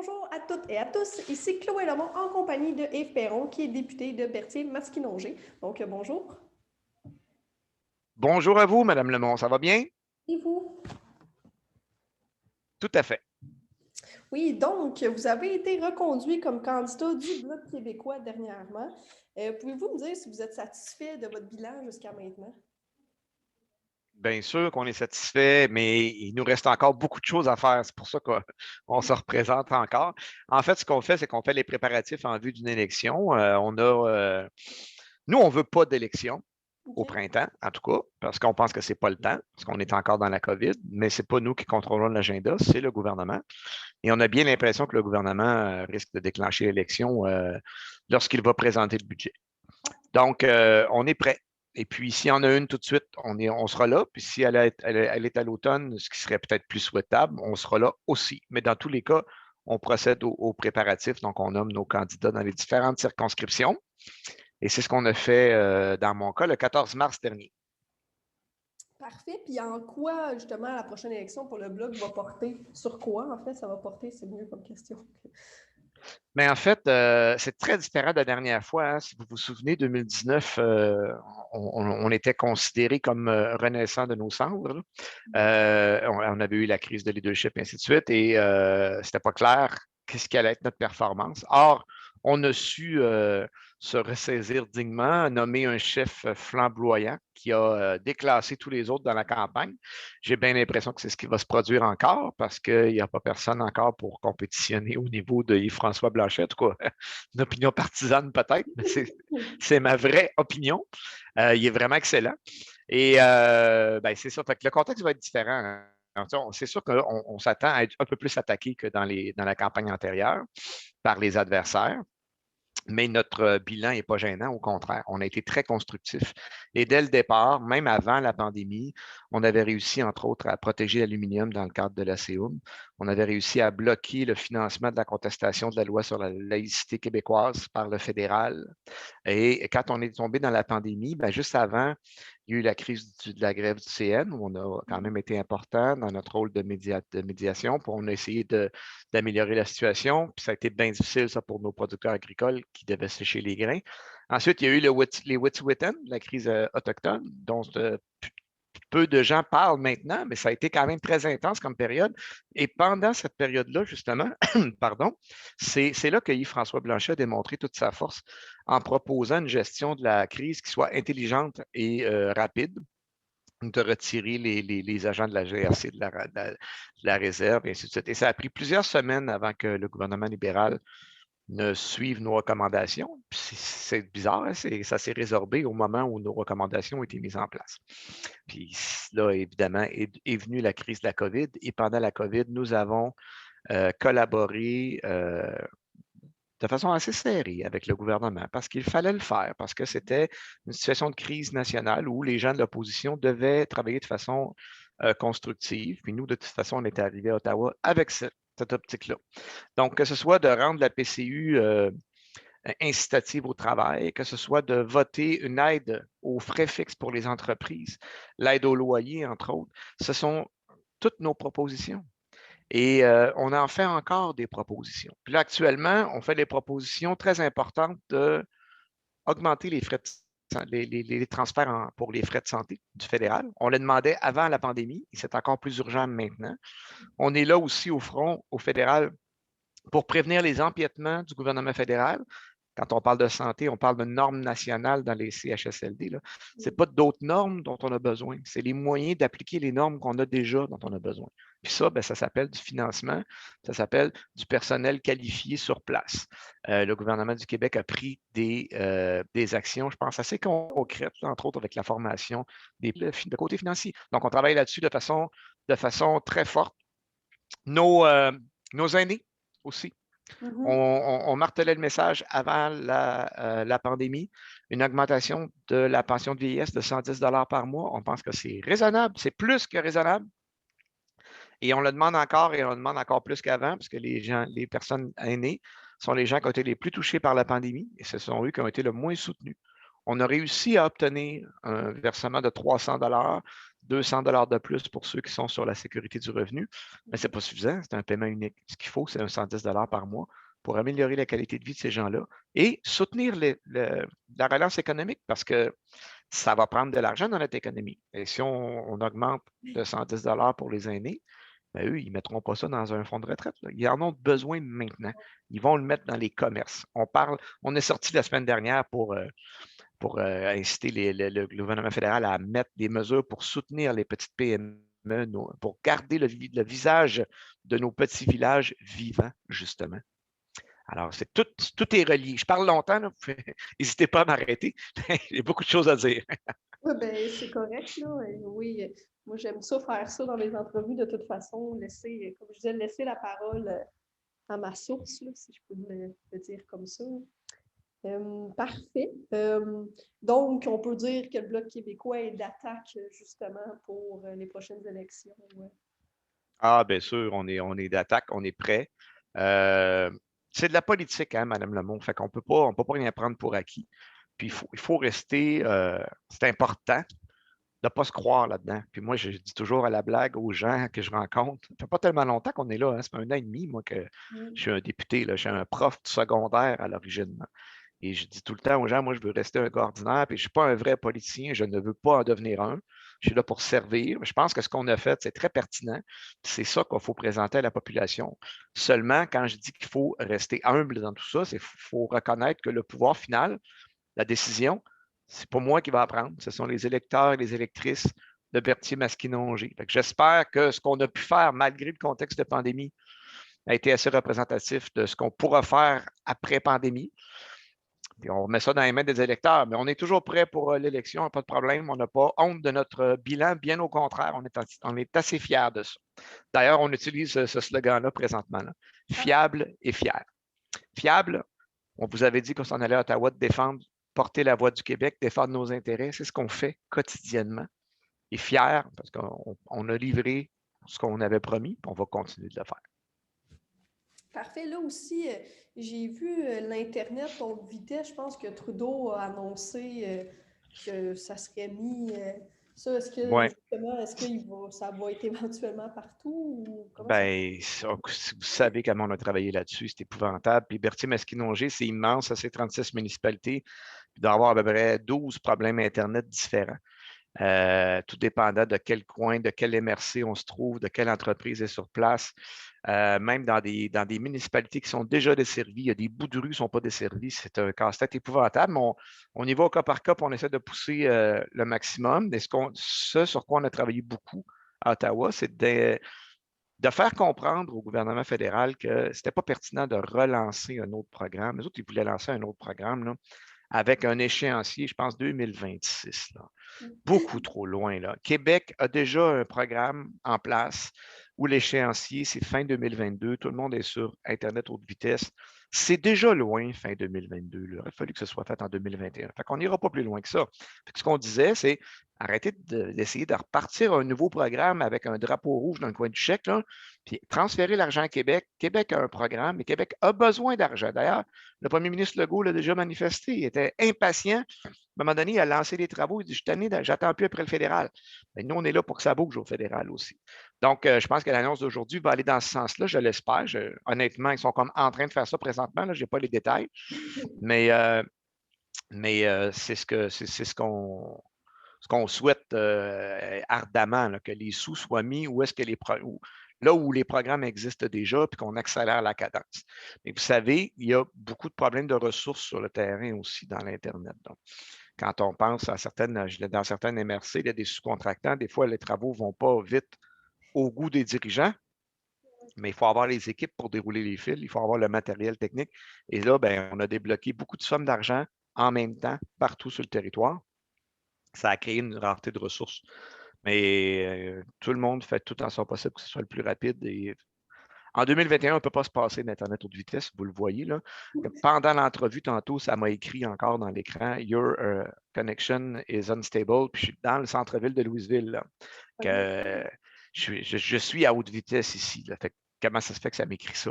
Bonjour à toutes et à tous, ici Chloé Lamont en compagnie de Yves Perron qui est député de Berthier-Masquinongé. Donc bonjour. Bonjour à vous, Madame Lemont, ça va bien? Et vous? Tout à fait. Oui, donc vous avez été reconduit comme candidat du Bloc québécois dernièrement. Pouvez-vous me dire si vous êtes satisfait de votre bilan jusqu'à maintenant? Bien sûr qu'on est satisfait, mais il nous reste encore beaucoup de choses à faire. C'est pour ça qu'on se représente encore. En fait, ce qu'on fait, c'est qu'on fait les préparatifs en vue d'une élection. Nous, on ne veut pas d'élection OK. au printemps, en tout cas, parce qu'on pense que ce n'est pas le temps, parce qu'on est encore dans la COVID, mais ce n'est pas nous qui contrôlons l'agenda, c'est le gouvernement. Et on a bien l'impression que le gouvernement risque de déclencher l'élection lorsqu'il va présenter le budget. Donc, on est prêt. Et puis, s'il y en a une tout de suite, on sera là. Puis, si elle est à l'automne, ce qui serait peut-être plus souhaitable, on sera là aussi. Mais dans tous les cas, on procède aux préparatifs. Donc, on nomme nos candidats dans les différentes circonscriptions. Et c'est ce qu'on a fait dans mon cas le 14 mars dernier. Parfait. Puis en quoi, justement, la prochaine élection pour le Bloc va porter? Sur quoi, en fait, ça va porter? C'est mieux comme question. Mais en fait, c'est très différent de la dernière fois, hein. Si vous vous souvenez, 2019, on était considéré comme renaissant de nos cendres, là. On avait eu la crise de leadership, et ainsi de suite, et c'était pas clair qu'est-ce qui allait être notre performance. Or, on a su se ressaisir dignement, nommer un chef flamboyant qui a déclassé tous les autres dans la campagne. J'ai bien l'impression que c'est ce qui va se produire encore parce qu'il n'y a pas personne encore pour compétitionner au niveau de Yves-François Blanchet. En tout cas, une opinion partisane peut-être, mais c'est ma vraie opinion. Il est vraiment excellent. Et ben, c'est ça. Fait que le contexte va être différent, hein. C'est sûr qu'on s'attend à être un peu plus attaqué que dans la campagne antérieure par les adversaires. Mais notre bilan n'est pas gênant, au contraire. On a été très constructif. Et dès le départ, même avant la pandémie, on avait réussi, entre autres, à protéger l'aluminium dans le cadre de la CEUM. On avait réussi à bloquer le financement de la contestation de la loi sur la laïcité québécoise par le fédéral. Et quand on est tombé dans la pandémie, ben, juste avant, il y a eu la crise de la grève du CN, où on a quand même été important dans notre rôle de médiation, pour on a essayé d'améliorer la situation. Puis ça a été bien difficile, ça, pour nos producteurs agricoles qui devaient sécher les grains. Ensuite, il y a eu les Wet'suwet'en, la crise autochtone, dont peu de gens parlent maintenant, mais ça a été quand même très intense comme période. Et pendant cette période-là, justement, pardon, c'est là que Yves-François Blanchet a démontré toute sa force en proposant une gestion de la crise qui soit intelligente et rapide, de retirer les agents de la GRC de la réserve, et ainsi de suite. Et ça a pris plusieurs semaines avant que le gouvernement libéral ne suivent nos recommandations. C'est bizarre, hein, ça s'est résorbé au moment où nos recommandations ont été mises en place. Puis là, évidemment, est venue la crise de la COVID et pendant la COVID, nous avons collaboré de façon assez serrée avec le gouvernement parce qu'il fallait le faire, parce que c'était une situation de crise nationale où les gens de l'opposition devaient travailler de façon constructive. Puis nous, de toute façon, on était arrivés à Ottawa avec cette optique-là. Donc, que ce soit de rendre la PCU incitative au travail, que ce soit de voter une aide aux frais fixes pour les entreprises, l'aide au loyer, entre autres, ce sont toutes nos propositions. Et on en fait encore des propositions. Puis là, actuellement, on fait des propositions très importantes d'augmenter les frais les transferts pour les frais de santé du fédéral. On le demandait avant la pandémie et c'est encore plus urgent maintenant. On est là aussi au front, au fédéral, pour prévenir les empiètements du gouvernement fédéral. Quand on parle de santé, on parle de normes nationales dans les CHSLD. Ce n'est pas d'autres normes dont on a besoin. C'est les moyens d'appliquer les normes qu'on a déjà dont on a besoin. Puis ça, ben, ça s'appelle du financement, ça s'appelle du personnel qualifié sur place. Le gouvernement du Québec a pris des actions, je pense, assez concrètes, là, entre autres avec la formation de côté financier. Donc, on travaille là-dessus de façon très forte. Nos aînés aussi. On martelait le message avant la pandémie, une augmentation de la pension de vieillesse de 110 par mois. On pense que c'est raisonnable, c'est plus que raisonnable. Et on le demande encore et on le demande encore plus qu'avant, parce que les personnes aînées sont les gens qui ont été les plus touchés par la pandémie et ce sont eux qui ont été le moins soutenus. On a réussi à obtenir un versement de 300 200 de plus pour ceux qui sont sur la sécurité du revenu, mais ce n'est pas suffisant, c'est un paiement unique. Ce qu'il faut, c'est un 110 par mois pour améliorer la qualité de vie de ces gens-là et soutenir la relance économique parce que ça va prendre de l'argent dans notre économie. Et si on augmente de 110 pour les aînés, ben eux, ils ne mettront pas ça dans un fonds de retraite. Là. Ils en ont besoin maintenant. Ils vont le mettre dans les commerces. On est sorti la semaine dernière pour inciter le gouvernement fédéral à mettre des mesures pour soutenir les petites PME, pour garder le visage de nos petits villages vivants, justement. Alors, tout est relié. Je parle longtemps, n'hésitez pas à m'arrêter. J'ai beaucoup de choses à dire. Oui, ben, c'est correct, là. Et oui, moi, j'aime ça, faire ça dans mes entrevues, de toute façon, laisser, comme je disais, laisser la parole à ma source, là, si je peux le dire comme ça. Parfait. Donc, on peut dire que le Bloc québécois est d'attaque, justement, pour les prochaines élections. Ouais. Ah, bien sûr, on est d'attaque, on est prêt. C'est de la politique, hein, Mme Lemont. Fait qu'on peut pas rien prendre pour acquis. Puis il faut rester, c'est important de ne pas se croire là-dedans. Puis moi, je dis toujours à la blague aux gens que je rencontre, ça fait pas tellement longtemps qu'on est là, hein, ça fait 1 an et demi, moi, que je suis un député, là, je suis un prof de secondaire à l'origine. Et je dis tout le temps aux gens, moi, je veux rester un gars ordinaire, puis je ne suis pas un vrai politicien, je ne veux pas en devenir un. Je suis là pour servir. Je pense que ce qu'on a fait, c'est très pertinent. C'est ça qu'il faut présenter à la population. Seulement, quand je dis qu'il faut rester humble dans tout ça, il faut reconnaître que le pouvoir final, la décision, c'est pas moi qui va prendre. Ce sont les électeurs et les électrices de Berthier-Masquinongé. J'espère que ce qu'on a pu faire, malgré le contexte de pandémie, a été assez représentatif de ce qu'on pourra faire après pandémie. Puis on met ça dans les mains des électeurs, mais on est toujours prêt pour l'élection, pas de problème. On n'a pas honte de notre bilan, bien au contraire, on est assez fiers de ça. D'ailleurs, on utilise ce slogan-là présentement, là. Fiable et fier. Fiable, on vous avait dit qu'on s'en allait à Ottawa de défendre, porter la voix du Québec, défendre nos intérêts. C'est ce qu'on fait quotidiennement. Et fier, parce qu'on a livré ce qu'on avait promis, puis on va continuer de le faire. Parfait. Là aussi, j'ai vu l'Internet haute vitesse. Je pense que Trudeau a annoncé que ça serait mis. Ça, est-ce que Ouais. justement, ça va être éventuellement partout ou comment ça? Ben, vous savez comment on a travaillé là-dessus, c'est épouvantable. Puis Berthier-Masquinongé, c'est immense, ça c'est 36 municipalités. Puis d'avoir à peu près 12 problèmes Internet différents. Tout dépendant de quel coin, de quelle MRC on se trouve, de quelle entreprise est sur place. Même dans des municipalités qui sont déjà desservies, il y a des bouts de rue qui ne sont pas desservis. C'est un casse-tête épouvantable, mais on y va au cas par cas, puis on essaie de pousser le maximum. Et ce sur quoi on a travaillé beaucoup à Ottawa, c'est de faire comprendre au gouvernement fédéral que ce n'était pas pertinent de relancer un autre programme. Les autres, ils voulaient lancer un autre programme là, avec un échéancier, je pense, 2026. Là. Beaucoup trop loin. Là. Québec a déjà un programme en place où l'échéancier, c'est fin 2022. Tout le monde est sur Internet haute vitesse. C'est déjà loin, fin 2022. Là. Il a fallu que ce soit fait en 2021. Fait qu'on n'ira pas plus loin que ça. Ce qu'on disait, c'est arrêter d'essayer de repartir un nouveau programme avec un drapeau rouge dans le coin du chèque, là, puis transférer l'argent à Québec. Québec a un programme et Québec a besoin d'argent. D'ailleurs, le premier ministre Legault l'a déjà manifesté. Il était impatient. À un moment donné, il a lancé les travaux. Il dit, je suis tanné, j'attends plus après le fédéral. Mais nous, on est là pour que ça bouge au fédéral aussi. Donc, je pense que l'annonce d'aujourd'hui va aller dans ce sens-là, je l'espère. Honnêtement, ils sont comme en train de faire ça présentement. Je n'ai pas les détails. Mais c'est ce qu'on souhaite ardemment, là, que les sous soient mis où est-ce que là où les programmes existent déjà, puis qu'on accélère la cadence. Mais vous savez, il y a beaucoup de problèmes de ressources sur le terrain aussi dans l'Internet. Donc, quand on pense à dans certaines MRC, il y a des sous-contractants, des fois, les travaux ne vont pas vite au goût des dirigeants, mais il faut avoir les équipes pour dérouler les fils, il faut avoir le matériel technique. Et là, ben, on a débloqué beaucoup de sommes d'argent en même temps partout sur le territoire. Ça a créé une rareté de ressources. Mais tout le monde fait tout en son possible que ce soit le plus rapide. Et en 2021, on ne peut pas se passer d'Internet haute vitesse, vous le voyez. Là. Pendant l'entrevue, tantôt, ça m'a écrit encore dans l'écran Your connection is unstable. Puis je suis dans le centre-ville de Louisville. Là, que, je suis à haute vitesse ici. Là. Fait, comment ça se fait que ça m'écrit ça?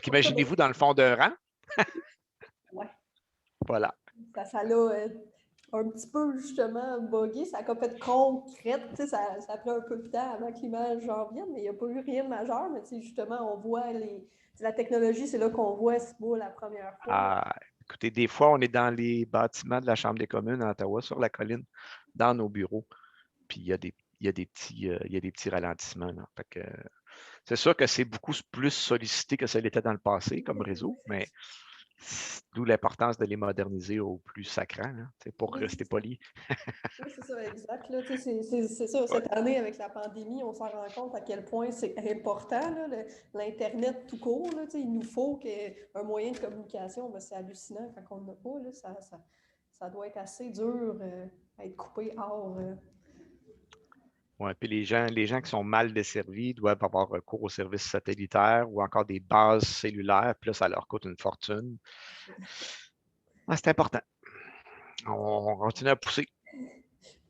Imaginez-vous dans le fond d'un rang. Ouais. Voilà. Ça l'a un petit peu justement buggé, ça a comme fait concrète, ça a pris un peu de temps avant que l'image en vienne, mais il n'y a pas eu rien de majeur, mais justement, on voit la technologie, c'est là qu'on voit ce beau la première fois. Ah, écoutez, des fois, on est dans les bâtiments de la Chambre des communes à Ottawa, sur la colline, dans nos bureaux, puis il y a des petits ralentissements. Là. Fait que, c'est sûr que c'est beaucoup plus sollicité que ça l'était dans le passé comme réseau, mais d'où l'importance de les moderniser au plus sacrant, là, pour Oui, rester poli. oui, c'est ça, exact. Là, c'est ça, Ouais. cette année, avec la pandémie, on s'en rend compte à quel point c'est important, là, l'Internet tout court. Là, il nous faut un moyen de communication. Ben, c'est hallucinant quand on n'a pas. Là, ça doit être assez dur à être coupé hors. Ouais, puis les gens qui sont mal desservis doivent avoir recours aux services satellitaires ou encore des bases cellulaires, puis là, ça leur coûte une fortune. Ah, c'est important. On continue à pousser.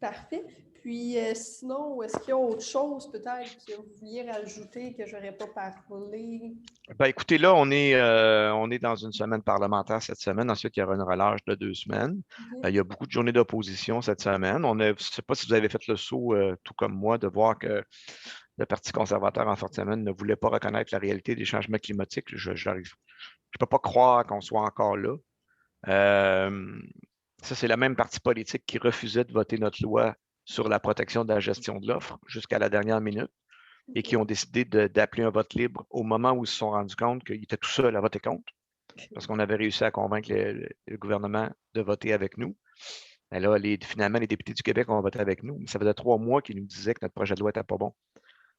Parfait. Puis sinon, est-ce qu'il y a autre chose peut-être que vous vouliez rajouter que je n'aurais pas parlé? Ben, écoutez, là, on est dans une semaine parlementaire cette semaine. Ensuite, il y aura une relâche de 2 semaines. Il y a beaucoup de journées d'opposition cette semaine. Je ne sais pas si vous avez fait le saut, tout comme moi, de voir que le Parti conservateur en fin de semaine ne voulait pas reconnaître la réalité des changements climatiques. Je ne peux pas croire qu'on soit encore là. Euh, Ça, c'est le même parti politique qui refusait de voter notre loi sur la protection de la gestion de l'offre jusqu'à la dernière minute et qui ont décidé d'appeler un vote libre au moment où ils se sont rendus compte qu'ils étaient tout seuls à voter contre, parce qu'on avait réussi à convaincre le gouvernement de voter avec nous. Et là, finalement, les députés du Québec ont voté avec nous. Mais ça faisait 3 mois qu'ils nous disaient que notre projet de loi n'était pas bon.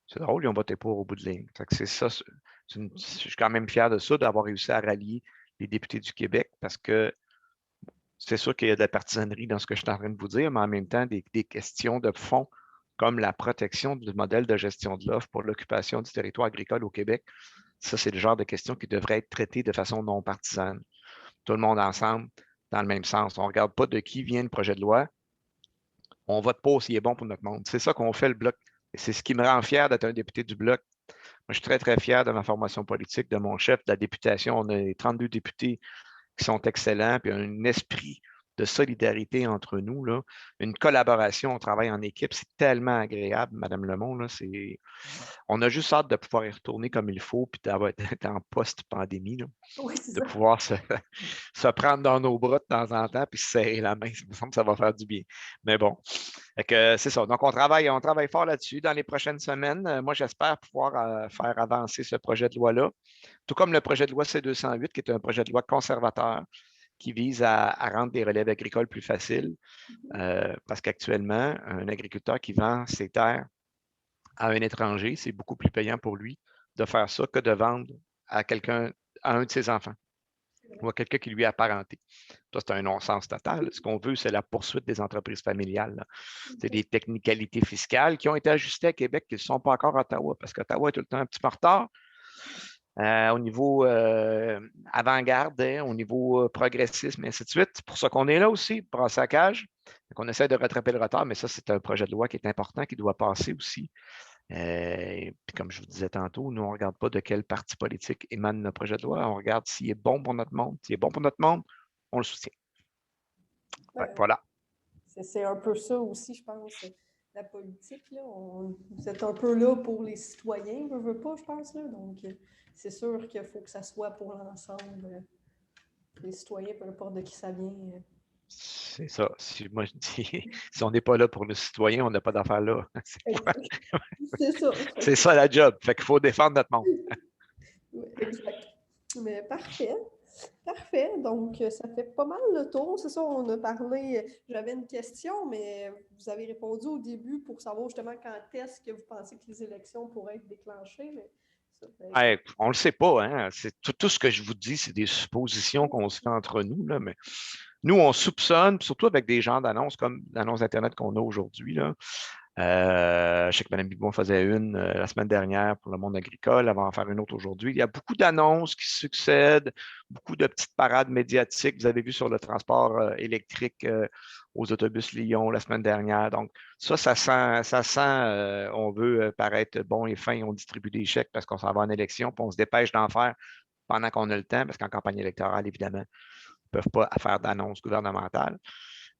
C'est drôle, ils ont voté pour au bout de ligne. C'est ça. Je suis quand même fier de ça, d'avoir réussi à rallier les députés du Québec, parce que c'est sûr qu'il y a de la partisanerie dans ce que je suis en train de vous dire, mais en même temps, des questions de fond comme la protection du modèle de gestion de l'offre pour l'occupation du territoire agricole au Québec, ça, c'est le genre de questions qui devraient être traitées de façon non partisane. Tout le monde ensemble, dans le même sens. On ne regarde pas de qui vient le projet de loi. On vote pas s'il est bon pour notre monde. C'est ça qu'on fait, le Bloc. Et c'est ce qui me rend fier d'être un député du Bloc. Moi, je suis très, très fier de ma formation politique, de mon chef, de la députation. On a 32 députés qui sont excellents, puis un esprit de solidarité entre nous, là. Une collaboration, on travaille en équipe, c'est tellement agréable, Madame Lemond. Là, on a juste hâte de pouvoir y retourner comme il faut, puis d'être en post-pandémie, là, Oui, c'est de ça. pouvoir se prendre dans nos bras de temps en temps, puis se serrer la main. Ça me semble que ça va faire du bien. Mais bon, c'est ça. Donc, on travaille fort là-dessus dans les prochaines semaines. Moi, j'espère pouvoir faire avancer ce projet de loi-là, tout comme le projet de loi C-208, qui est un projet de loi conservateur qui vise à rendre les relèves agricoles plus faciles, parce qu'actuellement, un agriculteur qui vend ses terres à un étranger, c'est beaucoup plus payant pour lui de faire ça que de vendre à quelqu'un, à un de ses enfants ou à quelqu'un qui lui est apparenté. Ça, c'est un non-sens total. Ce qu'on veut, c'est la poursuite des entreprises familiales. C'est des technicalités fiscales qui ont été ajustées à Québec qui ne sont pas encore à Ottawa, parce qu'Ottawa est tout le temps un petit peu en retard. Au niveau avant-garde, hein, au niveau progressisme, et ainsi de suite. C'est pour ça qu'on est là aussi, pour un saccage. Donc, on essaie de rattraper le retard, mais ça, c'est un projet de loi qui est important, qui doit passer aussi. Puis comme je vous disais tantôt, nous, on ne regarde pas de quel parti politique émane notre projet de loi. On regarde s'il est bon pour notre monde. S'il est bon pour notre monde, on le soutient. Voilà. C'est un peu ça aussi, je pense, la politique. Là, vous êtes un peu là pour les citoyens, veut pas, je pense. Là, donc, c'est sûr qu'il faut que ça soit pour l'ensemble. Les citoyens, peu importe de qui ça vient. C'est ça. Moi, je dis, si on n'est pas là pour le citoyen, on n'a pas d'affaires là. C'est ça. C'est ça la job. Fait qu'il faut défendre notre monde. Oui, exact. Mais parfait. Parfait. Donc, ça fait pas mal le tour. C'est ça, on a parlé. J'avais une question, mais vous avez répondu au début pour savoir justement quand est-ce que vous pensez que les élections pourraient être déclenchées. Mais ça, Hey, on ne le sait pas, hein? C'est tout ce que je vous dis, c'est des suppositions qu'on se fait entre nous, là, mais nous, on soupçonne, surtout avec des genres d'annonces comme l'annonce Internet qu'on a aujourd'hui, là. Je sais que Mme Bibon faisait une la semaine dernière pour le monde agricole, elle va en faire une autre aujourd'hui. Il y a beaucoup d'annonces qui succèdent, beaucoup de petites parades médiatiques. Vous avez vu sur le transport électrique aux autobus Lyon la semaine dernière. Donc, ça sent on veut paraître bon et fin, on distribue des chèques parce qu'on s'en va en élection, puis on se dépêche d'en faire pendant qu'on a le temps, parce qu'en campagne électorale, évidemment, ils ne peuvent pas faire d'annonces gouvernementales.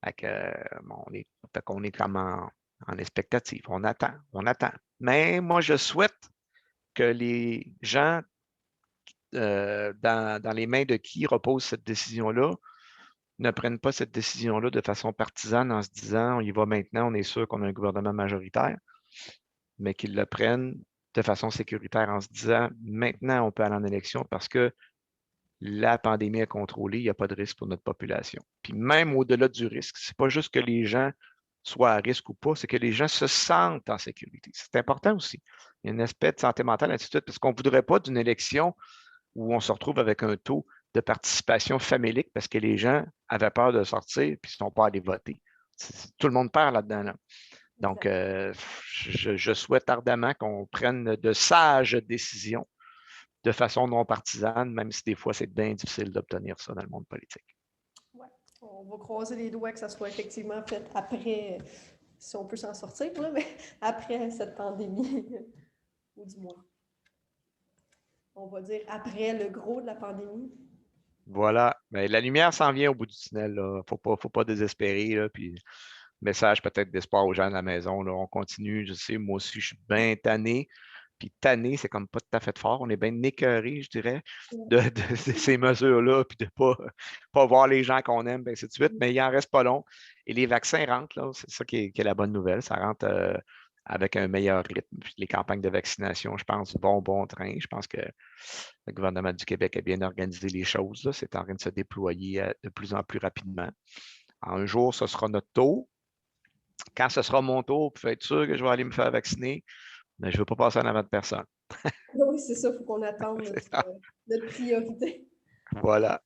Fait qu'on est comme en expectative. On attend, on attend. Mais moi, je souhaite que les gens dans les mains de qui repose cette décision-là ne prennent pas cette décision-là de façon partisane en se disant on y va maintenant, on est sûr qu'on a un gouvernement majoritaire, mais qu'ils le prennent de façon sécuritaire en se disant maintenant on peut aller en élection parce que la pandémie est contrôlée, il n'y a pas de risque pour notre population. Puis même au-delà du risque, ce n'est pas juste que les gens soient à risque ou pas, c'est que les gens se sentent en sécurité. C'est important aussi. Il y a un aspect de santé mentale, ainsi de suite, parce qu'on ne voudrait pas d'une élection où on se retrouve avec un taux de participation famélique parce que les gens avaient peur de sortir et ne sont pas allés voter. Tout le monde perd là-dedans. Là. Donc, je souhaite ardemment qu'on prenne de sages décisions de façon non partisane, même si des fois, c'est bien difficile d'obtenir ça dans le monde politique. Ouais. On va croiser les doigts que ça soit effectivement fait après, si on peut s'en sortir, là, mais après cette pandémie, ou du moins, on va dire après le gros de la pandémie. Voilà. Mais la lumière s'en vient au bout du tunnel. Il ne faut pas désespérer. Là, puis, message peut-être d'espoir aux gens de la maison. Là. On continue. Je sais, moi aussi, je suis bien tanné. Puis tanné, c'est comme pas tout à fait fort. On est bien écœuré, je dirais, de ces mesures-là, puis de ne pas voir les gens qu'on aime, ainsi de suite. Mais il n'en reste pas long. Et les vaccins rentrent, là. C'est ça qui est la bonne nouvelle. Ça rentre avec un meilleur rythme. Puis les campagnes de vaccination, je pense, vont bon train. Je pense que le gouvernement du Québec a bien organisé les choses. Là. C'est en train de se déployer de plus en plus rapidement. Un jour, ce sera notre tour. Quand ce sera mon tour, vous pouvez être sûr que je vais aller me faire vacciner, mais je ne veux pas passer en avant de personne. Oui, c'est ça, il faut qu'on attende notre priorité. Voilà.